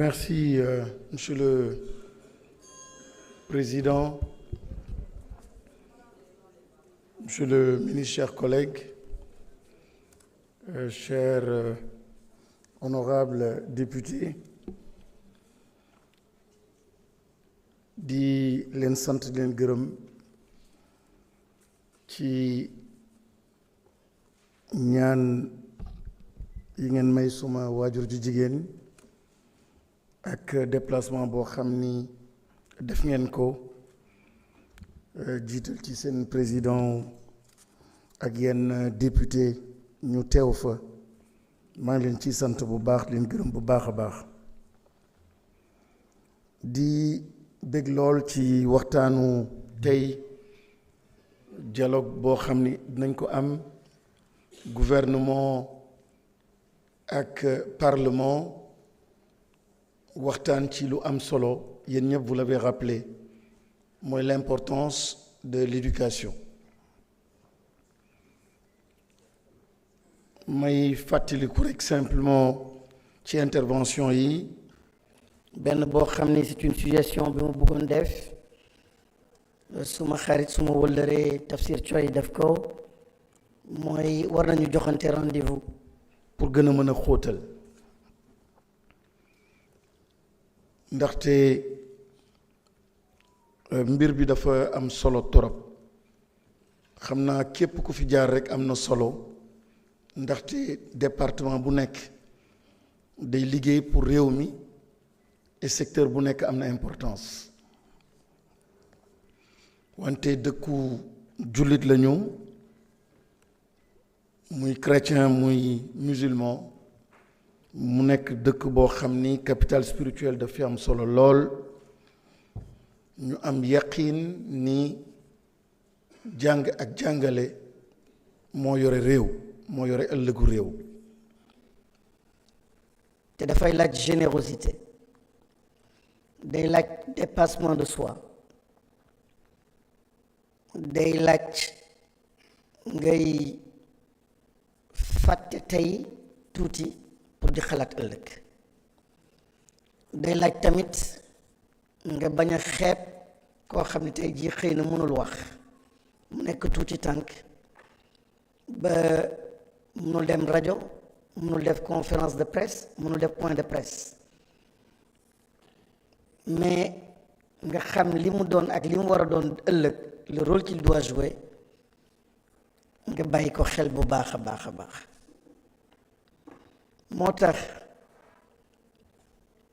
Merci, Monsieur le Président, Monsieur le ministre, chers collègues, chers honorables députés, di leen sant di leen gërëm ci ñaan yi ngeen may suma waajur ju jigéen ak déplacement boo xam ni def ngeen ko jiital ci seen président ak yenn député ñu teew fa maa ngi leen ciy sant bu baax leen gërëm bu baax a baax di bég lool ci waxtaanu tey dialogue boo xam ni dinañ ko am gouvernement ak parlement waxtaan ci lu am solo yéen ñëpp vous l'avez rappelé mooy l'importance de l'éducation may fàttaliku rek simplement ci intervention yi benn boo xam ni c'est une suggestion bi ma bëggoon def suma xarit suma wëllëree Tafsir Thioye def ko mooy war nañu joxante rendez-vous pour gën a mën a xóotal ndaxte mbir bi dafa am solo torop xam naa képp ku fi jaar rek am na solo ndaxte département bu nekk day liggéey pour réew mi et secteur bu nekk am na importance wante dëkku jullit lañu muy chrétien muy musulman mu nekk dëkk boo xam ni capital spirituel daf fi am solo lool ñu am yaqiin ni jàng ak jàngale moo yore réew moo yore ëllëgu réew te dafay laaj générosité day laaj dépassement de soi day laaj ngay fàtte tey tuuti pour di xalaat ëllëg day laaj tamit nga bañ a xeeb koo xam ne tey jii xëy na mënul wax mu nekk tuuti tànk ba mënul dem rajo mënul def conférence de presse mënul def point de presse mais nga xam li mu doon ak li mu war a doon ëllëg le rôle qu'il doit jouer nga bàyyi ko xel bu baax a baax a baax moo tax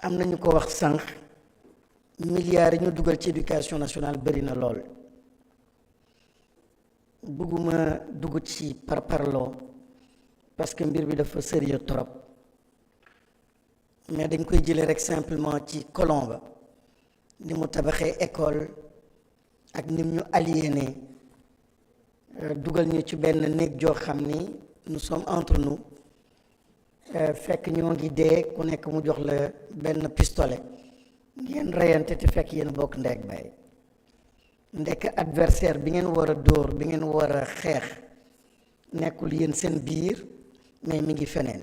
am nañu ko wax sànq milliards yi ñu dugal ci éducation nationale bari na lool bëgguma dugg ci parparloo parce que mbir bi dafa sérieux trop mais dañ koy jëlee rek simplement ci colon ba ni mu tabaxee école ak nim ñu aliéné dugal ñu ci benn néeg joo xam ni nous sommes entre nous fekk ñoo ngi dee ku nekk mu jox la benn pistolet ngeen reyante te fekk yéen bokk ndeeg bay ndekk adversaire bi ngeen war a dóor bi ngeen war a xeex nekkul yéen seen biir mais mi ngi feneen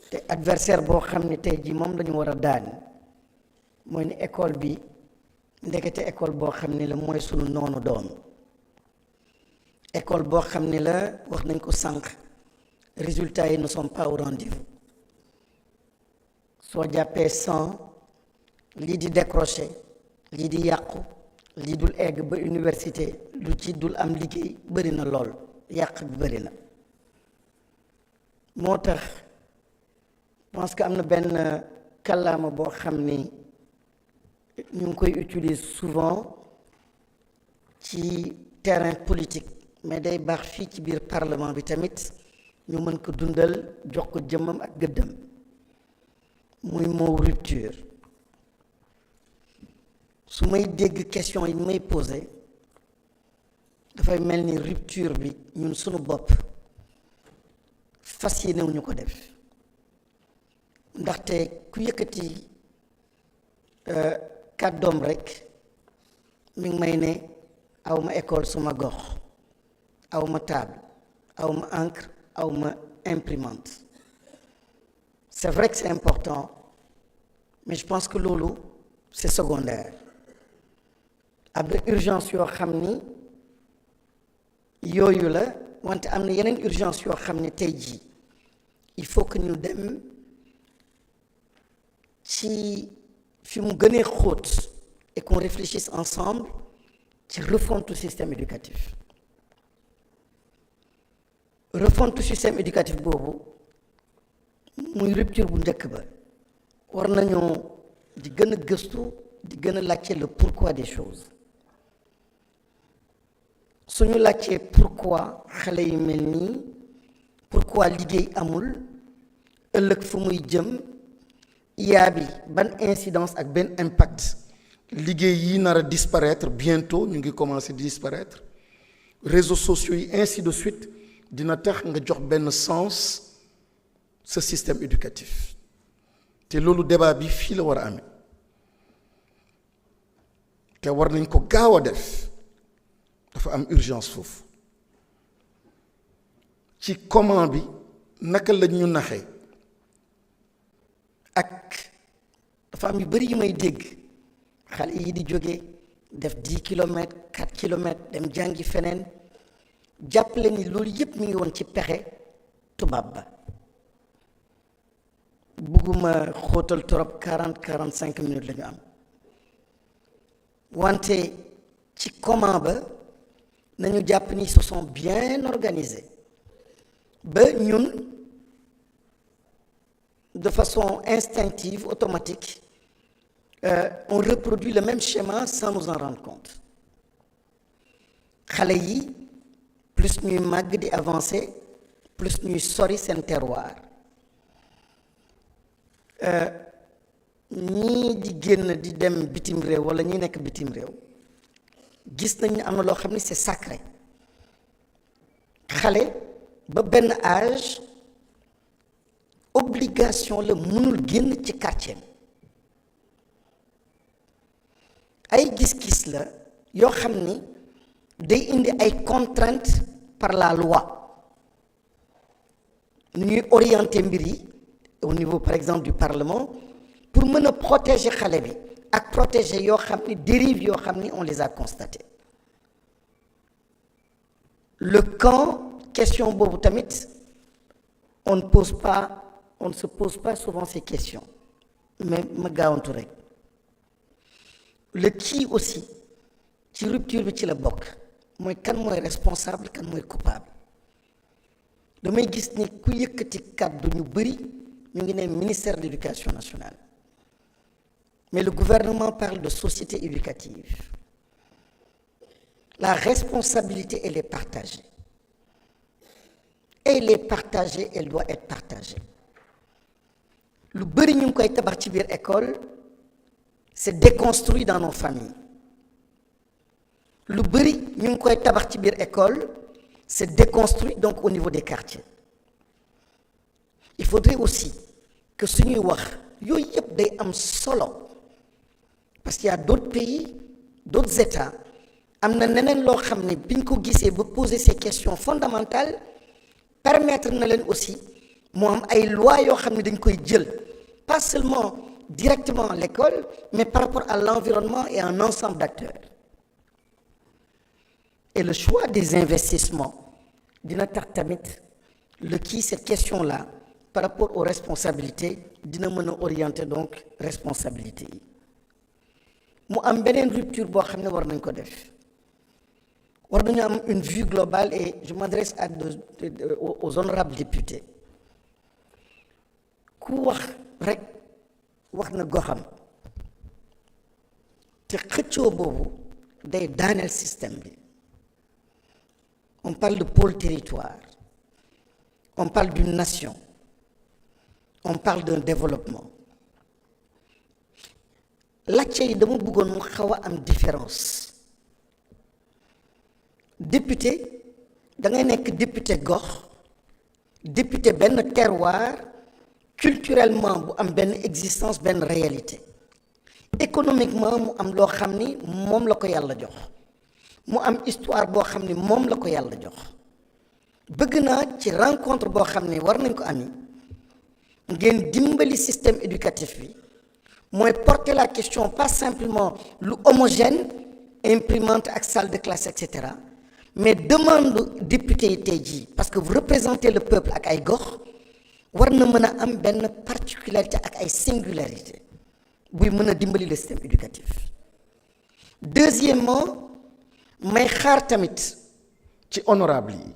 te adversaire boo xam ne tey jii moom lañu war a daan mooy ni école bi ndekete école boo xam ne la mooy sunu noonu doon école boo xam ne la wax nañ ko sànq résultats yi ne sont pas au rendez-vous soo jàppee 100 lii di décroché lii di yàqu lii dul egg ba université lu ci dul am liggéey bëri na lool yàq bi bëri na moo tax je pense que am na benn kàllaama boo xam ni ñu ngi koy utiliser souvent ci terrain politique mais day baax fii ci biir parlement bi tamit ñu mën ko dundal jox ko jëmmam ak gëddam muy mot rupture su may dégg question yi may posé dafay mel ni rupture bi ñun sunu bopp fas yéene wu ñu ko def ndaxte ku yëkkati kàddoom rek mi ngi may ne awma école suma gox awma table awma encre awma imprimante c'est vrai que c'est important mais je pense que loolu c'est secondaire am na urgence yoo xam ni yooyu la wante am na yeneen urgence yoo xam ne tey jii il faut que ñu dem ci fi mu gënee xóot et qu'on réfléchisse ensemble ci refonte du système éducatif refonte du système éducatif boobu muy rupture bu njëkk ba war nañoo di gën a gëstu di gën a laajte le pourquoi des choses suñu laajtee pourquoi xale yi mel nii pourquoi liggéey amul ëllëg fu muy jëm IA bi ban incidence ak benn impact liggéey yi nar a disparaître bientôt ñu ngi commencer di disparaître réseaux sociaux yi ainsi de suite dina tax nga jox benn sens ce système éducatif te loolu débat bi fii la war a amee te war nañ ko gaaw a def dafa am urgence foofu ci comment bi naka la ñu naxee ak dafa am yu bari yu may dégg xale yi di jóge def 10 kilomètres 4 kilomètres dem jàngi feneen jàppale ni loolu yépp mi ngi woon ci pexe tubaab ba bugguma xóotal trop 45 minutes la ñu am wante ci comment ba nañu jàpp ni se sont bien organisés ba ñun de façon instinctive automatique on reproduit le même schéma sans nous en rendre compte xale yi plus ñuy màgg di avancer plus ñuy sori seen terroir ñii di génn di dem bitim réew wala ñi nekk bitim réew gis nañ ne am na loo xam ne c'est sacré xale ba benn âge obligation la mënul génn ci quartier ay gis-gis la yoo xam ni day indi ay contraintes par la loi nu ñuy orienter mbir yi au niveau par exemple du Parlement pour mën a protéger xale bi ak protéger yoo xam ni dérives yoo xam ni on les a constatées le camp question boobu tamit on ne se pose pas souvent ces questions mais ma gaawantu rek le qui aussi ci rupture bi ci la bokk mooy kan mooy responsable kan mooy coupable damay gis ni ku yëkkati kàddu ñu bëri ñu ngi ne ministère de l'éducation nationale mais le gouvernement parle de société éducative la responsabilité elle est partagée elle est partagée elle doit être partagée lu bëri ñu ngi koy tabax ci biir école c'est déconstruit dans nos familles lu bëri ñu ngi koy tabax ci biir école c'est déconstruit donc au niveau des quartiers il faudrait aussi que suñuy wax yooyu yëpp day am solo parce qu'il y a d'autres pays d'autres États am na neneen loo xam ne biñ ko gisee ba poser ces questions fondamentales permettre na leen aussi moo am ay lois yoo xam ne dañ koy jël pas seulement directement à l'école mais par rapport à l'environnement et à un ensemble d'acteurs et le choix des investissements dina tax tamit cette question-là par rapport aux responsabilités dina mën a orienter donc responsabilité yi mu am beneen rupture boo xam ne war nañ ko def war nañu am une vue globale et je m'adresse aux honorables députés ku wax rek wax na goxam te xëccoo boobu day daaneel système bi on parle de pôle territoire on parle d'une nation on parle d'un développement lacce yi dama bëggoon mu xaw a am différence député da ngay nekk député gox député benn terroir culturellement bu am benn existence benn réalité économiquement mu am loo xam ni moom la ko yàlla jox mu am histoire boo xam ni moom la ko yàlla jox bëgg naa ci rencontre boo xam ni war nañ ko ami ngeen dimbali système éducatif bi mooy porter la question pas simplement lu homogène imprimante ak salle de classe et cetera mais demande député yi tey jii parce que vous représentez le peuple ak ay gox war na mën a am benn particularité ak ay singularité buy mën a dimbali le système éducatif. Deuxièmement may xaar tamit ci honorable yi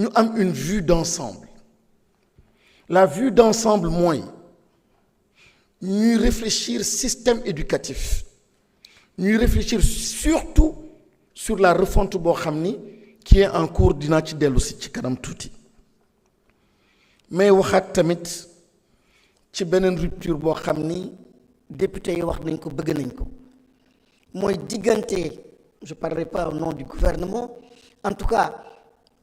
ñu am une vue d'ensemble. La vue d'ensemble mooy ñuy réfléchir système éducatif ñuy réfléchir surtout sur la refonte boo xam ni qui est en cours dinaa ci dellu si ci kanam tuuti mais waxaat tamit ci beneen rupture boo xam ni député yi wax nañ ko bëgg nañ ko mooy diggante je parlerai pas au nom du gouvernement en tout cas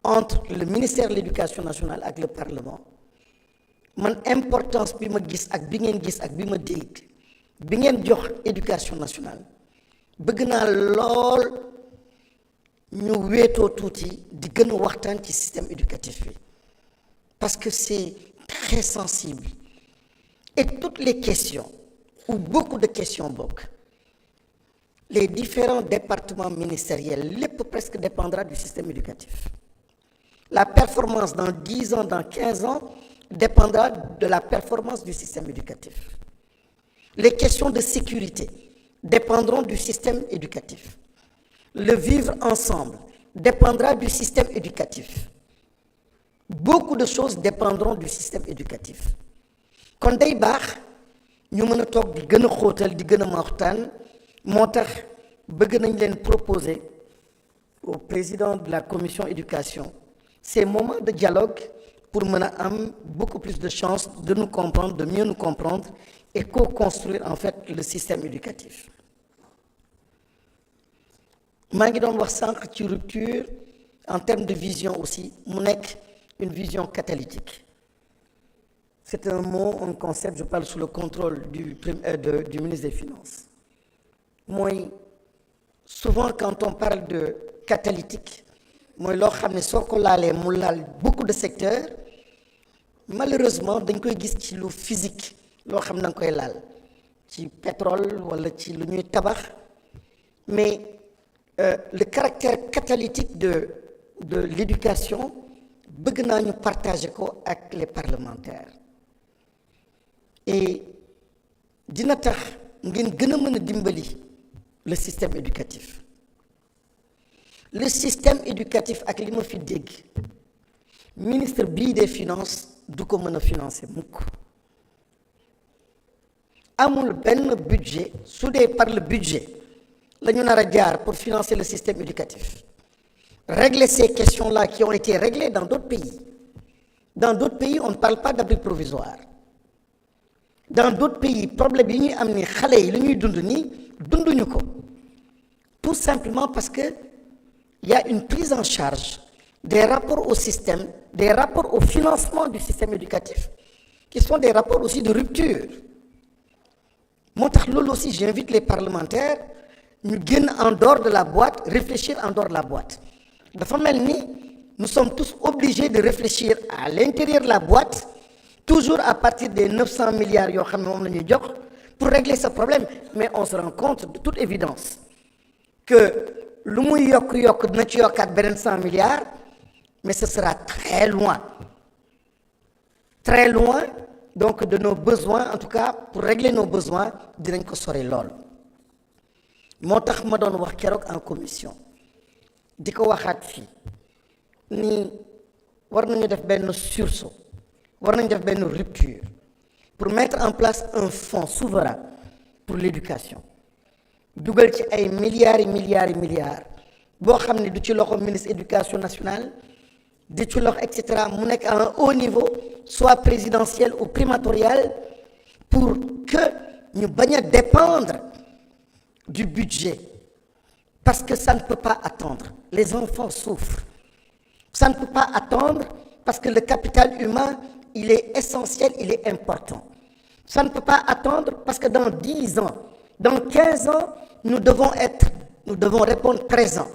entre le ministère de l'éducation nationale ak le parlement man importance bi ma gis ak bi ngeen gis ak bi ma dégg bi ngeen jox éducation nationale bëgg naa lool ñu wéetoo tuuti di gën a waxtaan ci système éducatif bi parce que c'est très sensible et toutes les questions ou beaucoup de questions bokk les différents départements ministériels lépp presque dépendra du système éducatif. La performance dans 10 ans, dans 15 ans dépendra de la performance du système éducatif. Les questions de sécurité dépendront du système éducatif. Le vivre ensemble dépendra du système éducatif. Beaucoup de choses dépendront du système éducatif. kon day baax ñu mën a toog di gën a xóotal di gën a waxtaan moo tax bëgg nañ leen proposer au président de la commission éducation ces moments de dialogue pour mën a am beaucoup plus de chances de nous comprendre, de mieux nous comprendre et co-construire en fait le système éducatif. maa ngi doon wax sànq ci rupture en termes de vision aussi mu nekk une vision catalytique. C'est un mot, un concept, je parle sous le contrôle du ministre des Finances. Moi, souvent quand on parle de catalytique, moi, loo xam ne soo ko laalee mu laal beaucoup de secteurs malheureusement dañ koy gis ci lu physique loo xam ne da nga koy laal ci pétrole wala ci lu ñuy tabax mais le caractère catalytique de l'éducation bëgg naa ñu partager ko ak les parlementaires et dina tax ngeen gën a mën a dimbali le système éducatif. Le système éducatif ak li ma fi dégg ministre bii des finances du ko mën a financer mukk amul benn budget su dee par le budget la ñu nar a jaar pour financer le système éducatif régler ces questions-là qui ont été réglées dans d'autres pays. Dans d'autres pays on ne parle pas d'abri provisoire. Dans d'autres pays problème yi ñuy am ni xale yi li ñuy dund nii dunduñu ko tout simplement parce que il y a une prise en charge des rapports au système, des rapports au financement du système éducatif, qui sont des rapports aussi de rupture. Moo tax loolu aussi j'invite les parlementaires ñu génn en dehors de la boîte, réfléchir en dehors de la boîte. Dafa mel ni nous sommes tous obligés de réfléchir à l'intérieur de la boîte, toujours à partir des 900 milliards yoo xam ne moom la ñuy jox pour régler ce problème. Mais on se rend compte de toute évidence que lu muy yokk dina ci yokkaat beneen 100 milliards mais ce sera très loin donc de nos besoins en tout cas pour régler nos besoins dinañ ko sori lool. moo tax ma doon wax keroog en commission di ko waxaat fii ni war nañu def benn sursaut war nañu def benn rupture pour mettre en place un fonds souverain pour l'éducation dugal ci ay milliards boo xam ne du ci loxo ministre éducation nationale di ci loxo et cetera mu nekk à un haut niveau soit présidentiel ou primatorial pour que ñu bañ a dépendre du budget parce que ça ne peut pas attendre. Les enfants souffrent. Ça ne peut pas attendre parce que le capital humain il est essentiel, il est important. Ça ne peut pas attendre parce que dans 10 ans, dans 15 ans, nous devons répondre présents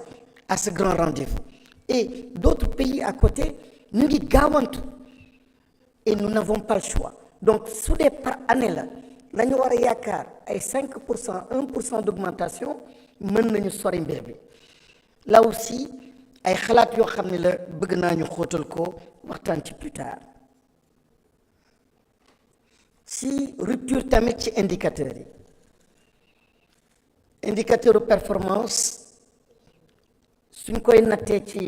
à ce grand rendez-vous. Et d'autres pays à côté, ñu ngi gaawantu et nous n'avons pas le choix. Donc su dee par année la la ñu war a yaakaar ay 5% 1% d'augmentation mën nañu sori mbir bi là aussi ay xalaat yoo xam ne la bëgg naa ñu xóotal ko waxtaan ci plus tard si rupture tamit ci indicateurs yi indicateur performance suñ koy nattee ci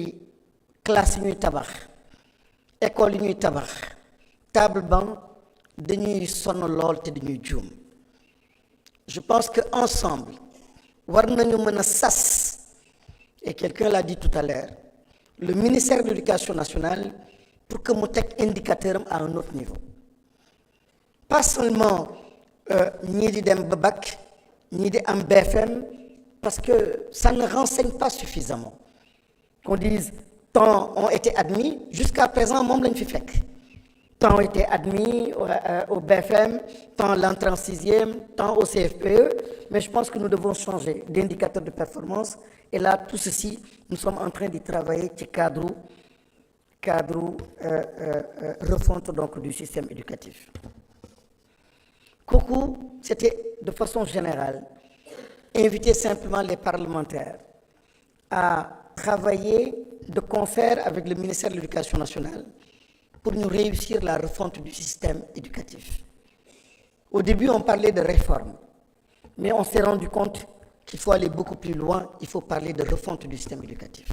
classe yi ñuy tabax école yi ñuy tabax table banc dañuy sonn lool te dañuy juum je pense que ensemble war nañu mën a sas et quelqu'un l'a dit tout à l'heure le ministère de l'éducation nationale pour que mu teg indicateur am à un autre niveau pas seulement ñii di dem ba bac ñii di am BFM parce que ça ne renseigne pas suffisamment qu'on dise tant ont été admis jusqu'à présent moom lañ fi fekk tant ont été admis au BFM tant l'entrée en sixième tant au CFPE mais je pense que nous devons changer d'indicateur de performance et là tout ceci nous sommes en train d'y travailler ci cadre refonte donc du système éducatif kooku c'était de façon générale inviter simplement les parlementaires à travailler de concert avec le ministère de l'Éducation nationale pour nous réussir la refonte du système éducatif. Au début, on parlait de réforme, mais on s'est rendu compte qu'il faut aller beaucoup plus loin, il faut parler de refonte du système éducatif.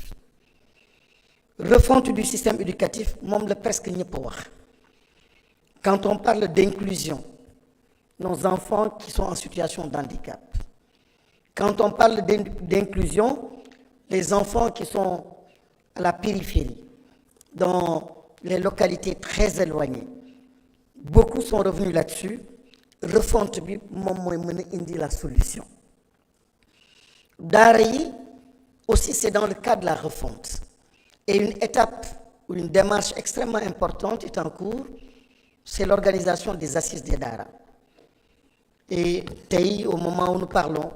Refonte du système éducatif, moom la presque ñëpp wax. Quand on parle d'inclusion, nos enfants qui sont en situation de handicap. Quand on parle d'inclusion, les enfants qui sont à la périphérie, dans les localités très éloignées, beaucoup sont revenus là-dessus. Refonte bi moom mooy mën a indi la solution. Daara yi aussi c'est dans le cadre de la refonte. Et une étape ou une démarche extrêmement importante est en cours, c'est l'organisation des assises des daara. Et tey au moment où nous parlons,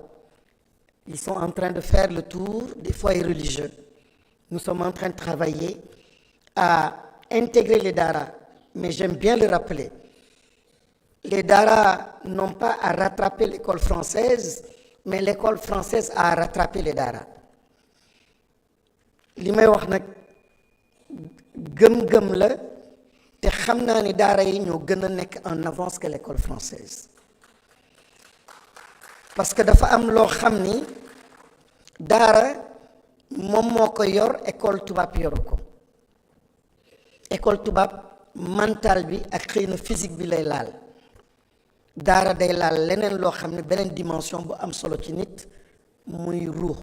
ils sont en train de faire le tour des foyers religieux. Nous sommes en train de travailler à intégrer les daara, mais j'aime bien le rappeler. Les daara n'ont pas à rattraper l'école française, mais l'école française a à rattraper les daara. Li may wax nag gëm-gëm la te xam naa ni daara yi ñoo gën a nekk en avance que l'école française. Parce que dafa am loo xam ni daara moom moo ko yor école tubaab yoru ko école tubaab mental bi ak xëy na physique bi lay laal daara day laal leneen loo xam ne beneen dimension bu am solo ci nit muy ruux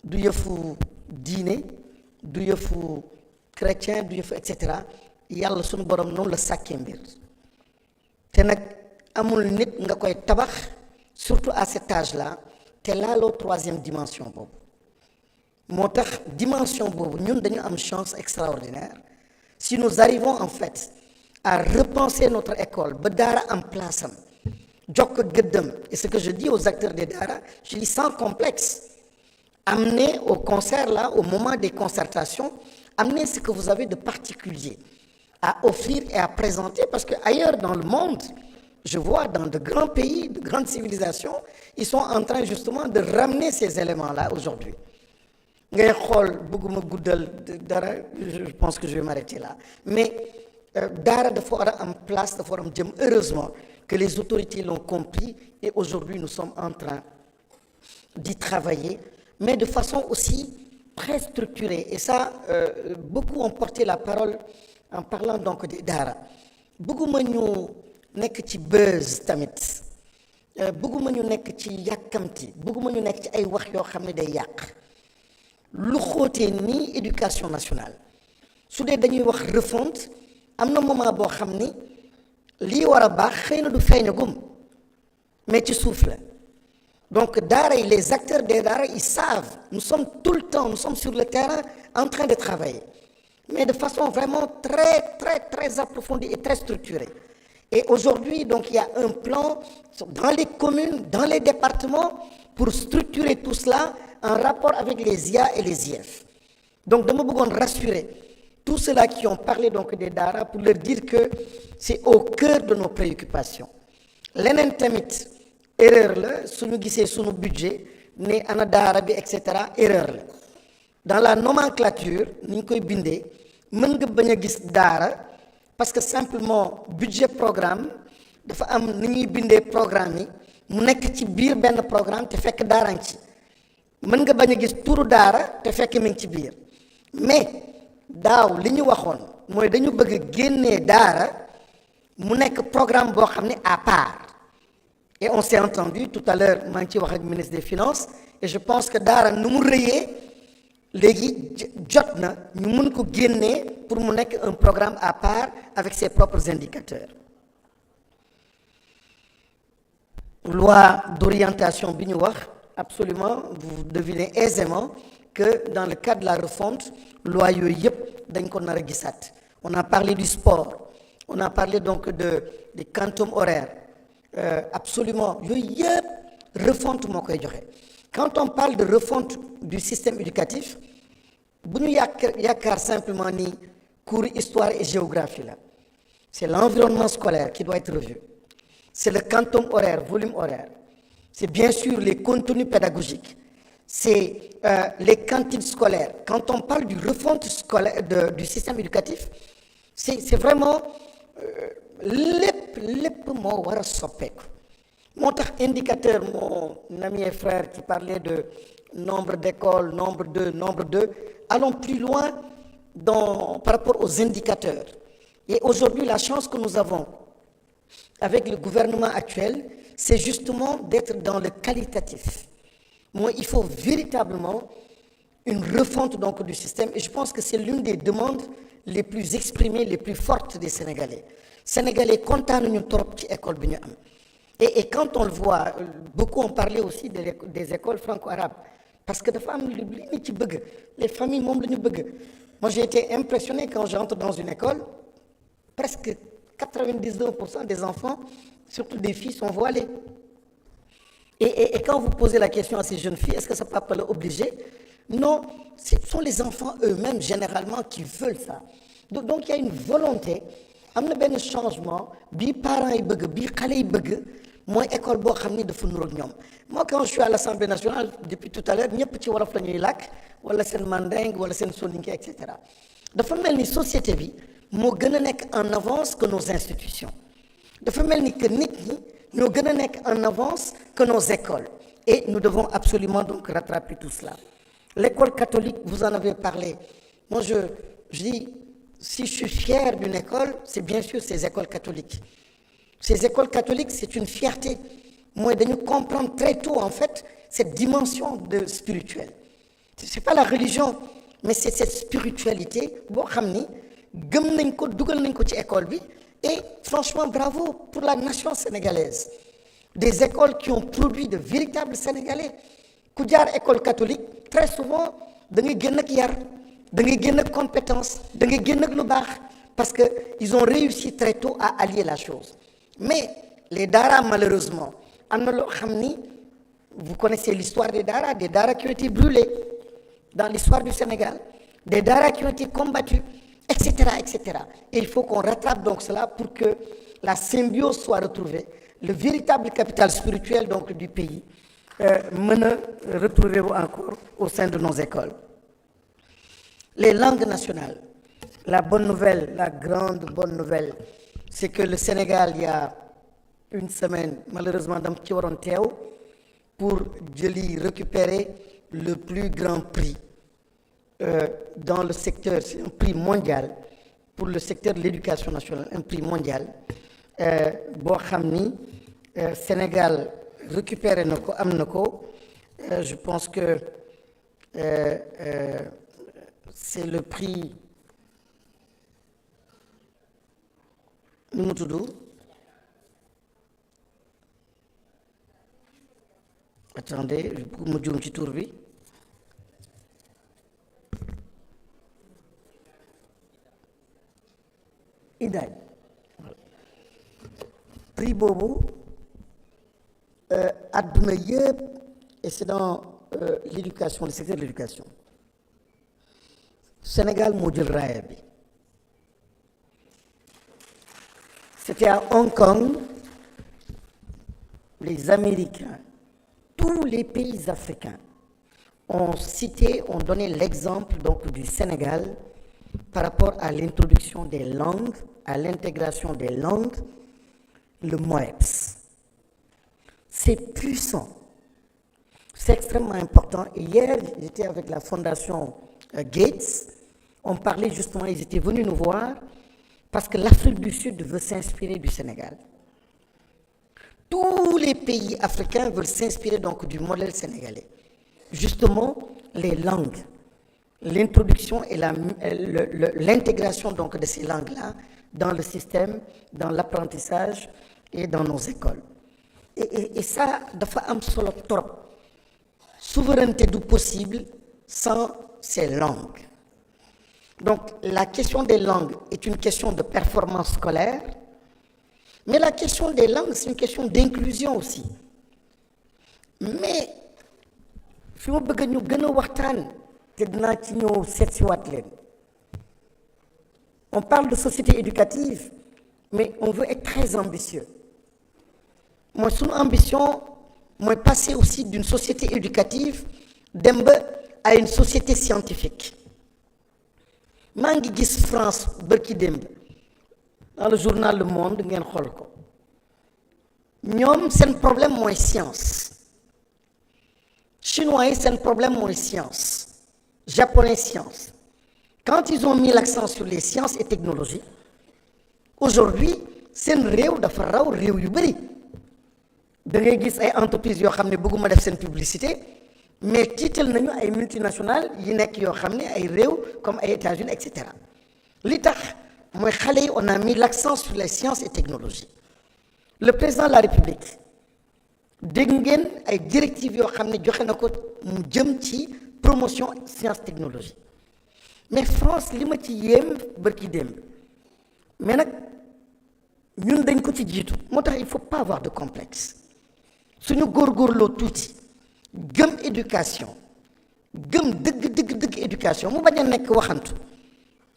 du yëfu diine du yëfu chrétien du yëfu et cetera yàlla sunu borom noonu la sàkkee mbir te nag amul nit nga koy tabax surtout à cet âge-là te laaloo troisième dimension boobu moo tax dimension boobu ñun dañu am chance extraordinaire si nous arrivons en fait à repenser notre école ba daara am place am jox ko gëddam et ce que je dis aux acteurs des daara je dis sans complexe amenez au concert là au moment des concertations amenez ce que vous avez de particulier à offrir et à présenter parce que ailleurs dans le monde je vois dans de grands pays, de grandes civilisations, ils sont en train justement de ramener ces éléments-là aujourd'hui. Ngay xool bëgguma guddal dara, je pense que je vais m'arrêter là. Mais daara dafa war a am place, dafa war a am jëm. Heureusement que les autorités l'ont compris et aujourd'hui nous sommes en train d'y travailler, mais de façon aussi très structurée. Et ça, beaucoup ont porté la parole en parlant donc des daara. Bëgguma ñu nekk ci buzz tamit bëgguma ñu nekk ci yàkkamti bëgguma ñu nekk ci ay wax yoo xam ne day yàq lu xóotee nii éducation nationale su dee dañuy wax refonte am na moment boo xam ni lii war a baax xëy na du feeñagum mais ci suuf la donc daara yi les acteurs des daara ils savent nous sommes tout le temps nous sommes sur le terrain en train de travailler mais de façon vraiment très très très approfondie et très structurée. Et aujourd'hui, donc, il y a un plan dans les communes, dans les départements, pour structurer tout cela en rapport avec les IA et les IF. Donc, je veux rassurer tous ceux-là qui ont parlé donc des daara pour leur dire que c'est au cœur de nos préoccupations. leneen tamit erreur la suñu gisee suñu budget ne ana daara bi et cetera erreur la dans la nomenclature ni ñu koy bindee mën nga bañ a gis daara parce que simplement budget programme dafa am ni ñuy bindee programme yi mu nekk ci biir benn programme te fekk daaraan ci mën nga bañ a gis turu daara te fekk mi ngi ci biir mais daaw li ñu waxoon mooy dañu bëgg a génnee daara mu nekk programme boo xam ne à part et on s'est entendu tout à l'heure maa ngi ciy wax ak ministre des finances et je pense que daara nu mu rëyee léegi jot na ñu mun ko génnee pour mu nekk un programme à part avec ses propres indicateurs loi d'orientation bi ñu wax absolument vous devinez aisément que dans le cadre de la refonte loi yooyu yëpp dañ ko nar a gisaat on a parlé du sport on a parlé donc des quantum horaires absolument yooyu yëpp refonte moo koy joxe quand on parle de refonte du système éducatif bu ñu yaakaar simplement ni cours histoire et géographie la c'est l'environnement scolaire qui doit être revu c'est le quantum horaire volume horaire c'est bien sûr les contenus pédagogiques c'est les cantines scolaires quand on parle du refonte scolaire du système éducatif c'est vraiment lépp moo war a soppeeku moo tax indicateur mon ami et frère qui parlait de nombre d'écoles nombre de allons plus loin par rapport aux indicateurs et aujourd'hui la chance que nous avons avec le gouvernement actuel c'est justement d'être dans le qualitatif moi il faut véritablement une refonte donc du système et je pense que c'est l'une des demandes les plus exprimées les plus fortes des Sénégalais kontaan nañu trop ci école bi ñu am et quand on le voit beaucoup ont parlé aussi des écoles franco-arabes parce que dafa am li ñu ci bëgg les familles moom la ñu bëgg moi j'ai été impressionné quand j'entre dans une école presque 99% des enfants surtout des filles sont voilées et quand vous posez la question à ces jeunes filles est-ce que ça papa l'a obligé non ce sont les enfants eux-mêmes généralement qui veulent ça donc il y a une volonté am na benn changement bii parents yi bëgg bii xale yi bëgg mooy école boo xam ni dafa nuroog ñoom moi quand je suis à l'Assemblée nationale depuis tout à l'heure ñëpp ci wolof la ñuy làkk wala seen manding wala seen soninké et cetera dafa mel ni société bi moo gën a nekk en avance que nos institutions dafa mel ni que nit ñi ñoo gën a nekk en avance que nos écoles et nous devons absolument donc rattraper tout cela l'école catholique vous en avez parlé moi je dis si je suis fier d'une école c'est bien sûr ces écoles catholiques c'est une fierté mooy dañu comprendre très tôt en fait cette dimension de spirituelle c'est pas la religion mais c'est cette spiritualité boo xam ni gëm nañ ko dugal nañ ko ci école bi et franchement bravo pour la nation sénégalaise des écoles qui ont produit de véritables Sénégalais ku jaar école catholique très souvent da ngay génn ak yar da ngay génn ak compétence da ngay génn ak lu baax parce que ils ont réussi très tôt à allier la chose mais les daara malheureusement am na loo xam ni vous connaissez l'histoire des daara qui ont été brûlés dans l'histoire du Sénégal des daara qui ont été combattus etc. et il faut qu'on rattrape donc cela pour que la symbiose soit retrouvée le véritable capital spirituel donc du pays mën a retrouver encore au sein de nos écoles les langues nationales la bonne nouvelle la grande bonne nouvelle c'est que le Sénégal il y a une semaine malheureusement dama ci waroon teew pour jëli récupérer le plus grand prix dans le secteur c'est un prix mondial pour le secteur de l'éducation nationale un prix mondial boo xam ni Sénégal récupéré na ko am na ko je pense que c'est le prix nu mu tudd attendez mu juum ci tur bi IDAI prix boobu adduna yëpp et c'est dans l'éducation le secteur de l'éducation Sénégal moo jël raaya bi c'était à Hong Kong les Américains, tous les pays africains ont donné l'exemple donc du Sénégal par rapport à l'introduction des langues, à l'intégration des langues, le MOEPS. C'est puissant, c'est extrêmement important. Et hier, j'étais avec la fondation Gates, on parlait justement, ils étaient venus nous voir parce que l'Afrique du Sud veut s'inspirer du Sénégal. Tous les pays africains veulent s'inspirer donc du modèle sénégalais. Justement, les langues, l'introduction et l'intégration donc de ces langues-là dans le système, dans l'apprentissage et dans nos écoles. Et ça, dafa am solo trop. Souveraineté du possible sans ces langues. Donc, la question des langues est une question de performance scolaire, mais la question des langues, c'est une question d'inclusion aussi. Mais, fi ma bëgg ñu gën a waxtaan te dinaa ci ñëw seet si waat leen. On parle de société éducative, mais on veut être très ambitieux. Moi, son ambition, moi, passer aussi d'une société éducative à une société scientifique. maa ngi gis France bërki démb dans le journal Le Monde ngeen xool ko ñoom seen problème mooy science chinois yi seen problème mooy science japonais science quand ils ont mis l'accent sur les sciences et technologies aujourd'hui seen réew dafa raw réew yu bëri da ngay gis ay entreprises yoo xam ne bëgguma def seen publicité mais tiital nañu ay multinationales yi nekk yoo xam ne ay réew comme ay États-Unis et cetera li tax mooy xale yi on a mis l'accent sur les sciences et technologies le président de la République dégg ngeen ay directives yoo xam ne joxe na ko mu jëm ci promotion sciences technologie mais France li ma ci yéem bërki démb mais nag ñun dañ ko ci jiitu moo tax il faut pas avoir de complexe suñu góorgóorloo tuuti gëm éducation gëm dëgg éducation mu bañ a nekk waxantu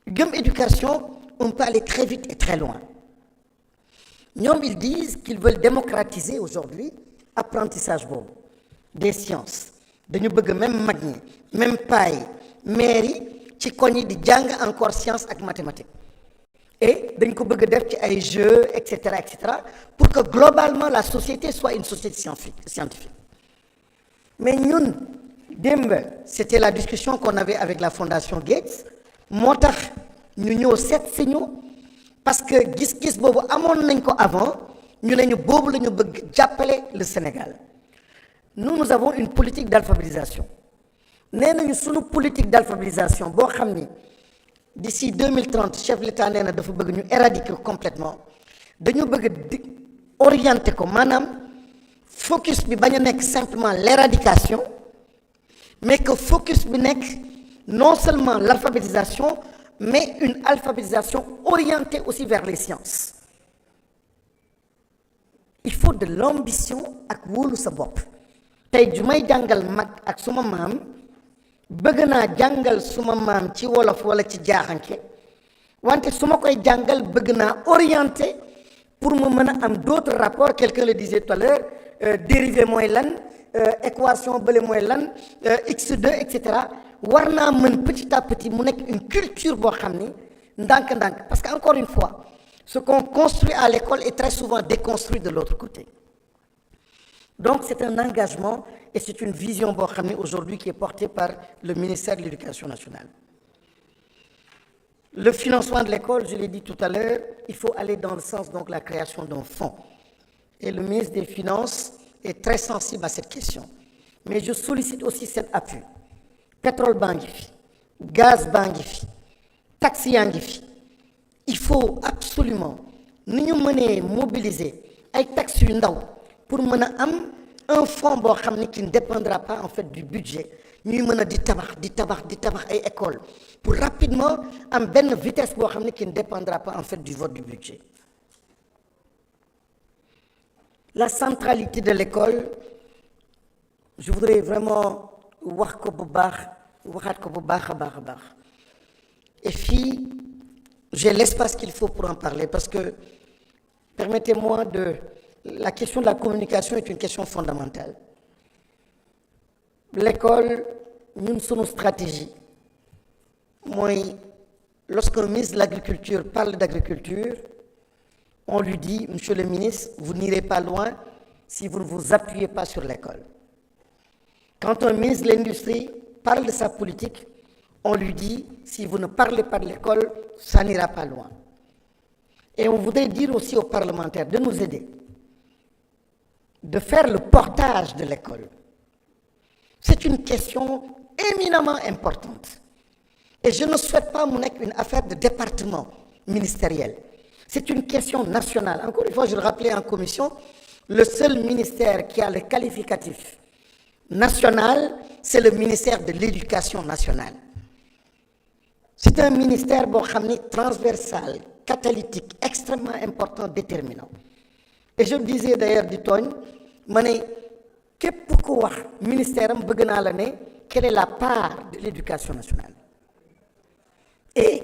gëm éducation on peut aller très vite et très loin ñoom ils disent qu'ils veulent démocratiser aujourd'hui apprentissage boobu des sciences dañu bëgg même mag ñi même paa yi maire yi ci koñ yi di jàng encore science ak mathématiques et dañ ko bëgg def ci ay jeux et cetera pour que globalement la société soit une société scientifique mais ñun démb c'était la discussion qu'on avait avec la fondation Gates moo tax ñu ñëw seet si ñu parce que gis-gis boobu amoon nañ ko avant ñu ne ñu boobu la ñu bëgg jàppale le Sénégal nous avons une politique d'alphabétisation nee nañu sunu politique d'alphabétisation boo xam ni d'ici 2030 chef de l'État nee na dafa bëgg ñu éradiquer complètement dañu bëgg di orienter ko maanaam focus bi bañ a nekk simplement l'éradication mais que focus bi nekk non seulement l'alphabétisation mais une alphabétisation orientée aussi vers les sciences il faut de l'ambition ak wóolu sa bopp tey ju may jàngal mag ak suma maam bëgg naa jàngal suma maam ci wolof wala ci jaaxanke wante su ma koy jàngal bëgg naa orienter pour mu mën a am d'autres rapports quelqu'un le disait tout à l'heure dérivé mooy lan équation bële mooy lan x2 et cetera war naa mën petit à petit mu nekk une culture boo xam ni ndànk-ndànk parce que encore une fois ce qu'on construit à l'école est très souvent déconstruit de l'autre côté donc c'est un engagement et c'est une vision boo xam ne aujourd'hui qui est portée par le ministère de l'Éducation nationale le financement de l'école je l'ai dit tout à l'heure il faut aller dans le sens donc la création d'un fonds et le ministre des Finances est très sensible à cette question mais je sollicite aussi cet appui pétrole baa ngi fi gaz baa ngi fi taxes yaa ngi fi il faut absolument ni ñu mënee mobiliser ay taxes yu ndaw pour mën a am un fonds boo xam ne qui ne dépendra pas en fait du budget ñuy mën a di tabax ay écoles pour rapidement am benn vitesse boo xam ne qui ne dépendra pas en fait du vote du budget la centralité de l'école je voudrais vraiment waxaat ko bu baax a baax et puis j'ai l'espace qu'il faut pour en parler parce que permettez-moi de la question de la communication est une question fondamentale. L'école, nous sommes une stratégie. Moi, lorsqu'un ministre de l'Agriculture parle d'agriculture, on lui dit, Monsieur le ministre, vous n'irez pas loin si vous ne vous appuyez pas sur l'école. Quand un ministre de l'Industrie parle de sa politique, on lui dit, si vous ne parlez pas de l'école, ça n'ira pas loin. Et on voudrait dire aussi aux parlementaires de nous aider, de faire le portage de l'école. C'est une question éminemment importante. Et je ne souhaite pas mon une affaire de département ministériel. C'est une question nationale. Encore une fois, je le rappelais en commission, le seul ministère qui a le qualificatif national, c'est le ministère de l'Éducation nationale. C'est un ministère transversal, catalytique, extrêmement important, déterminant. Et je me disais d'ailleurs du Togne, pourquoi le ministère quelle est la part de l'éducation nationale? Et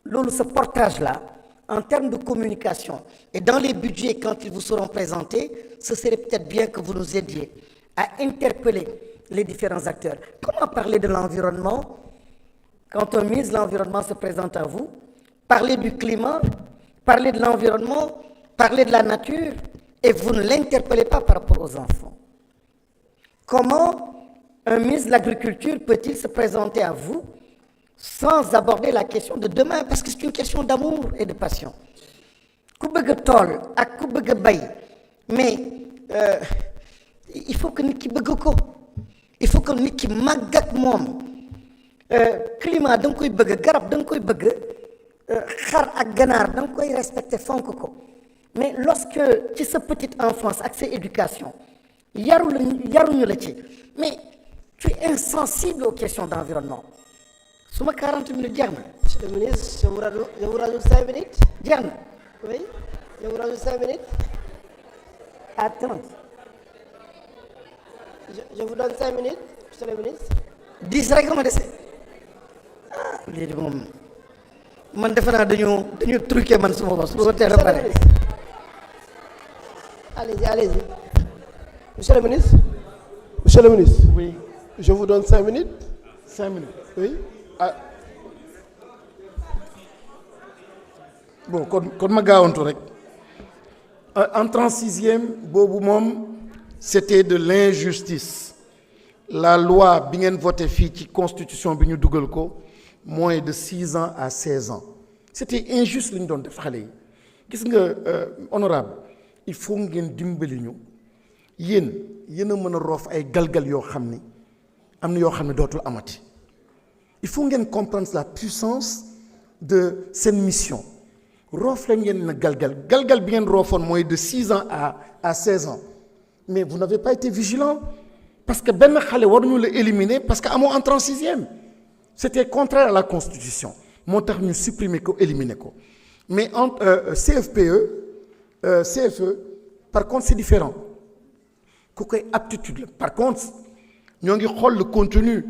ce portage-là, en termes de communication et dans les budgets quand ils vous seront présentés, ce serait peut-être bien que vous nous aidiez à interpeller les différents acteurs. Comment parler de l'environnement quand un ministre de l'Environnement se présente à vous? Parler du climat, parler de l'environnement, parler de la nature, et vous ne l'interpellez pas par rapport aux enfants. Comment un ministre de l'Agriculture peut-il se présenter à vous sans aborder la question de demain, parce que c'est une question d'amour et de passion. Mais il faut que nous il faut que nous climat da nga koy bëgg garab da nga koy bëgg xar ak ganaar da nga koy respecter fonk ko mais lorsque ci sa petite enfance ak sa éducation yaruñu la ci mais tu es insensible aux questions d'environnement. Suma 40 minutes jeex na. Monsieur le ministre, je vous rajoute 5 minutes. Jeex na. Oui, je vous rajoute 5 minutes. Attends. Je vous donne 5 minutes, monsieur le ministre. 10 rek ma dese. Léegi moom man defe naa dañu truqué man suma bopp su ma teel a pare. Allez-y. Monsieur le ministre. Monsieur le ministre. Oui. Je vous donne 5 minutes. 5 minutes. Oui. Ah. Bon, kon ma gaawantu rek. En 36e, boobu moom c'était de l'injustice. La loi bi ngeen voté fii ci constitution bi ñu dugal ko moins de 6 ans à 16 ans. C'était injuste li ñu doon def xale yi. Gis nga honorable il faut ngeen dimbali ñu yéen a mën a roof ay galgal yoo xam ni am na yoo xam ne dootul amati. Il faut ngeen comprendre la puissance de cette mission. Roof la ngeen na galgal bi ngeen roofoon mooy de 6 ans à 16 ans. Mais vous n'avez pas été vigilant. Parce que ben xale waruñu la éliminer parce que amoo entré en 6e. C'était contraire à la constitution. Moo tax ñu supprimer ko éliminer ko. Mais en CFE par contre c'est différent. Ku koy aptitude la. Par contre ñoo ngi xool le contenu.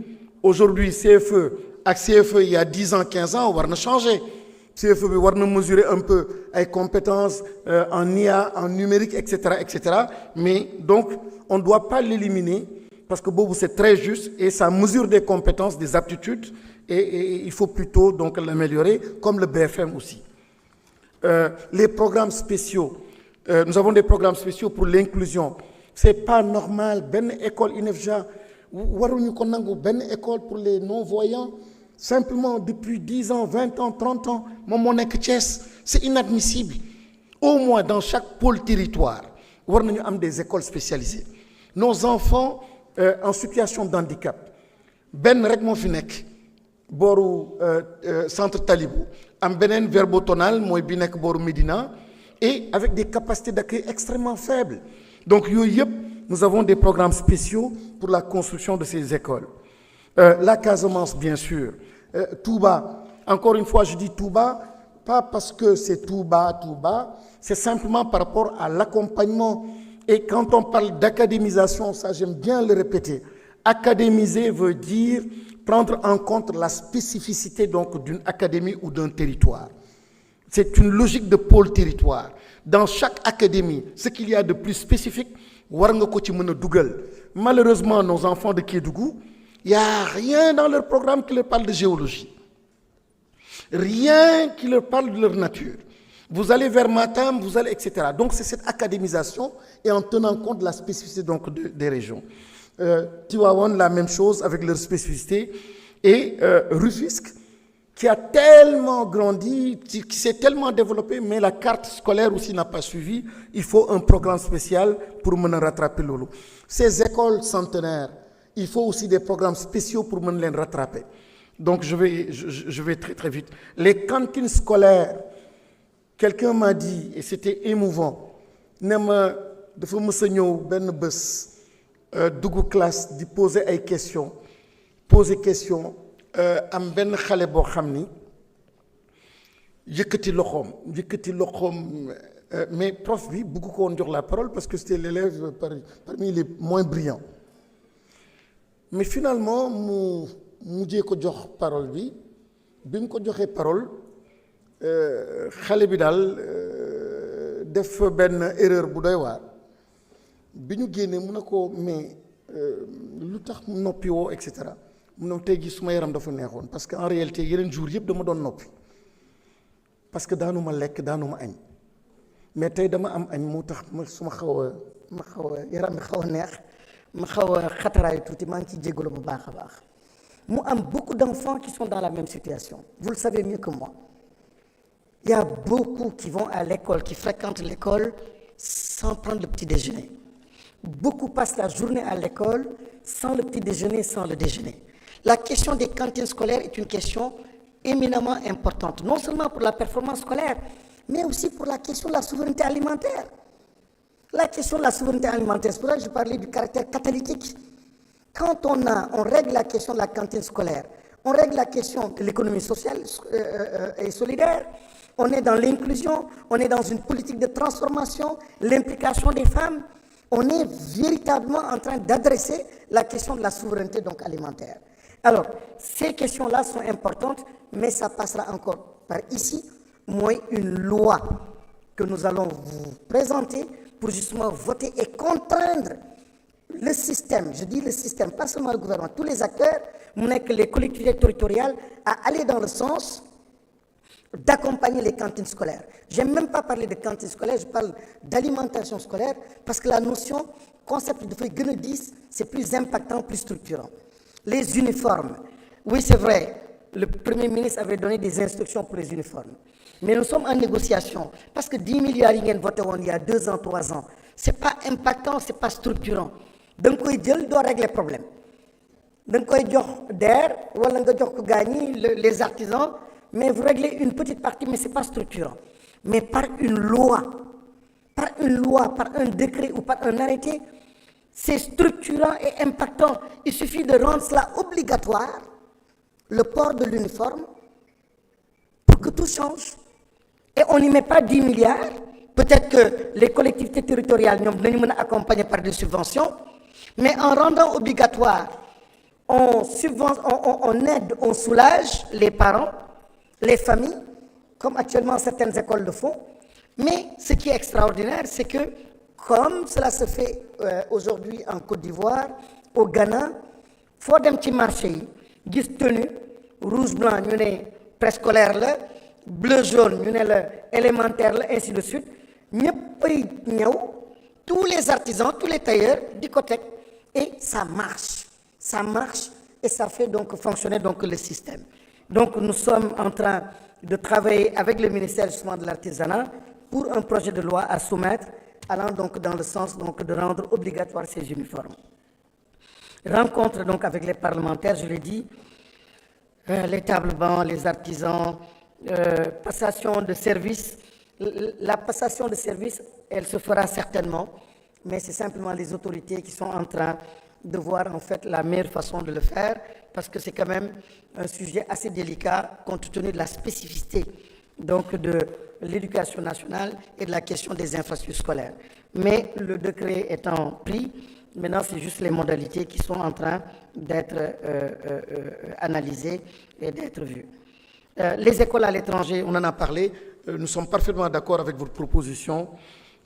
Aujourd'hui CFE ak CFE il y a 10 ans 15 ans war na changer. CFE bi war na mesurer un peu ay compétences en IA, en numérique, etc. Mais donc on ne doit pas l'éliminer. Parce que Bobo c'est très juste et ça mesure des compétences, des aptitudes et il faut plutôt donc l'améliorer comme le BFM aussi. Les programmes spéciaux, nous avons des programmes spéciaux pour l'inclusion. C'est pas normal, ben école INEFJA, waruñu ko nangu ben école pour les non-voyants, simplement depuis 10 ans, 20 ans, 30 ans, mon nek Thiès, c'est inadmissible. Au moins dans chaque pôle territoire, war nañu am des écoles spécialisées. Nos enfants en situation de handicap ben rek moo fi nekk booru centre Talibou am beneen verbotonal mooy bi nekk booru Médina et avec des capacités d'accueil extrêmement faibles. Donc yooyu yëpp nous avons des programmes spéciaux pour la construction de ces écoles. La Casamance bien sûr. Touba, encore une fois je dis Touba pas parce que c'est Touba, c'est simplement par rapport à l'accompagnement. Et quand on parle d'académisation, ça j'aime bien le répéter, académiser veut dire prendre en compte la spécificité donc d'une académie ou d'un territoire. C'est une logique de pôle territoire. Dans chaque académie, ce qu'il y a de plus spécifique, war nga ko ci mën a dugal. Malheureusement, nos enfants de Kédougou, il n'y a rien dans leur programme qui leur parle de géologie. Rien qui leur parle de leur nature. Vous allez vers Matam, vous allez, etc. Donc c'est cette académisation et en tenant compte de la spécificité donc, des régions. Tivaouane, la même chose avec leur spécificité. Et Rufisque, qui a tellement grandi, qui s'est tellement développé, mais la carte scolaire aussi n'a pas suivi. Il faut un programme spécial pour mener rattraper Lolo. Ces écoles centenaires, il faut aussi des programmes spéciaux pour mener les rattraper. Donc je vais très très vite. Les cantines scolaires, quelqu'un m'a dit, et c'était émouvant, nema dafa mës a ñëw benn bés dugg classe di poser ay questions am benn xale boo xam ni yëkkati loxoom mais prof bi bëgg ko woon jox la parole parce que c'était l'élève parmi les moins brillants mais finalement mu mujjee ko jox parole bi mu ko joxee parole xale bi daal def benn erreur bu doy waar bi ñu génnee mu ne ko mais lu tax noppi woo et cetera mu ne tey jii suma yaram dafa neexoon parce que en réalité yeneen jour yëpp dama doon noppi parce que daanuma lekk daanuma añ mais tey dama am añ moo tax ma xaw a yaram bi xaw a neex ma xaw a xataraayu tuuti maa ngi ciy jégalu bu baax a baax mu am beaucoup d'enfants qui sont dans la même situation vous le savez mieux que moi. Il y a beaucoup qui vont à l'école, qui fréquentent l'école sans prendre le petit déjeuner. Beaucoup passent la journée à l'école sans le petit déjeuner, sans le déjeuner. La question des cantines scolaires est une question éminemment importante, non seulement pour la performance scolaire, mais aussi pour la question de la souveraineté alimentaire. La question de la souveraineté alimentaire, c'est pour ça que je parlais du caractère catalytique. Quand on règle la question de la cantine scolaire, on règle la question de l'économie sociale et solidaire, on est dans l'inclusion, on est dans une politique de transformation, l'implication des femmes, on est véritablement en train d'adresser la question de la souveraineté donc alimentaire. Alors, ces questions-là sont importantes, mais ça passera encore par ici, moi, une loi que nous allons vous présenter pour justement voter et contraindre le système, je dis le système, pas seulement le gouvernement, tous les acteurs, que les collectivités territoriales, à aller dans le sens d'accompagner les cantines scolaires. Je n'ai même pas parlé de cantines scolaires, je parle d'alimentation scolaire, parce que la notion, concept de feuille Gueneux 10, c'est plus impactant, plus structurant. Les uniformes, oui c'est vrai, le Premier ministre avait donné des instructions pour les uniformes, mais nous sommes en négociation, parce que 10 milliards ils ont voté il y a 2 ans, 3 ans, ce n'est pas impactant, ce n'est pas structurant. Donc il doit régler le problème. Donc il les artisans, mais vous réglez une petite partie, mais ce n'est pas structurant. Mais par une loi, par un décret ou par un arrêté, c'est structurant et impactant. Il suffit de rendre cela obligatoire, le port de l'uniforme, pour que tout change. Et on n'y met pas 10 milliards. Peut-être que les collectivités territoriales nous accompagner par des subventions, mais en rendant obligatoire, on aide, on soulage les parents, les familles, comme actuellement certaines écoles le font. Mais ce qui est extraordinaire, c'est que comme cela se fait aujourd'hui en Côte d'Ivoire, au Ghana, il faut des petits marchés, gis tenue, rouge, blanc, nous sommes préscolaire, bleu, jaune, nous sommes élémentaire, ainsi de suite. Tous les artisans, tous les tailleurs, discothèques, et ça marche et ça fait donc fonctionner donc le système. Donc nous sommes en train de travailler avec le ministère justement de l'artisanat pour un projet de loi à soumettre allant donc dans le sens donc de rendre obligatoire ces uniformes. Rencontre donc avec les parlementaires, je l'ai dit, les tables bancs, les artisans, passation de services. La passation de services, elle se fera certainement, mais c'est simplement les autorités qui sont en train de voir en fait la meilleure façon de le faire, parce que c'est quand même un sujet assez délicat compte tenu de la spécificité donc de l'éducation nationale et de la question des infrastructures scolaires. Mais le décret étant pris, maintenant c'est juste les modalités qui sont en train d'être analysées et d'être vues. Les écoles à l'étranger, on en a parlé. nous sommes parfaitement d'accord avec votre proposition.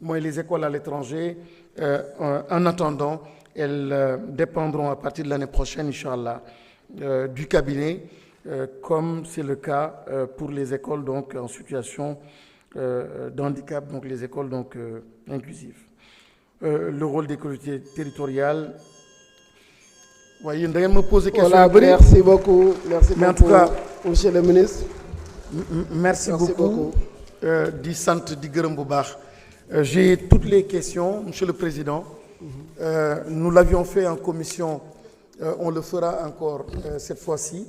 Moi, les écoles à l'étranger, en attendant, elles dépendront à partir de l'année prochaine, Inch'Allah, du cabinet, comme c'est le cas pour les écoles donc, en situation de handicap, donc les écoles donc, inclusives. Le rôle des collectivités territoriales. Voyez, vous me posez question. Voilà, merci beaucoup. Merci Mais beaucoup, en tout cas, monsieur le ministre. Merci beaucoup. Di sant di gërëm bu baax. J'ai toutes les questions, Monsieur le Président. Nous l'avions fait en commission, on le fera encore cette fois-ci.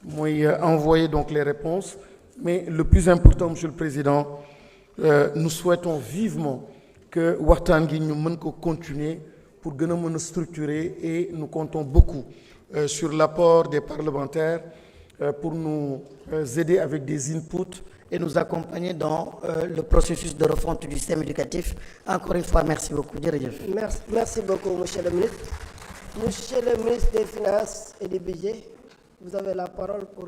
Moi, envoyer donc les réponses. Mais le plus important, Monsieur le Président, nous souhaitons vivement que waxtaan gi ñu mën ko continuer pour gën a mën a structurer et nous comptons beaucoup sur l'apport des parlementaires pour nous aider avec des inputs et nous accompagner dans le processus de refonte du système éducatif. Encore une fois, merci beaucoup. Merci beaucoup, monsieur le ministre. Monsieur le ministre des Finances et du Budget, vous avez la parole pour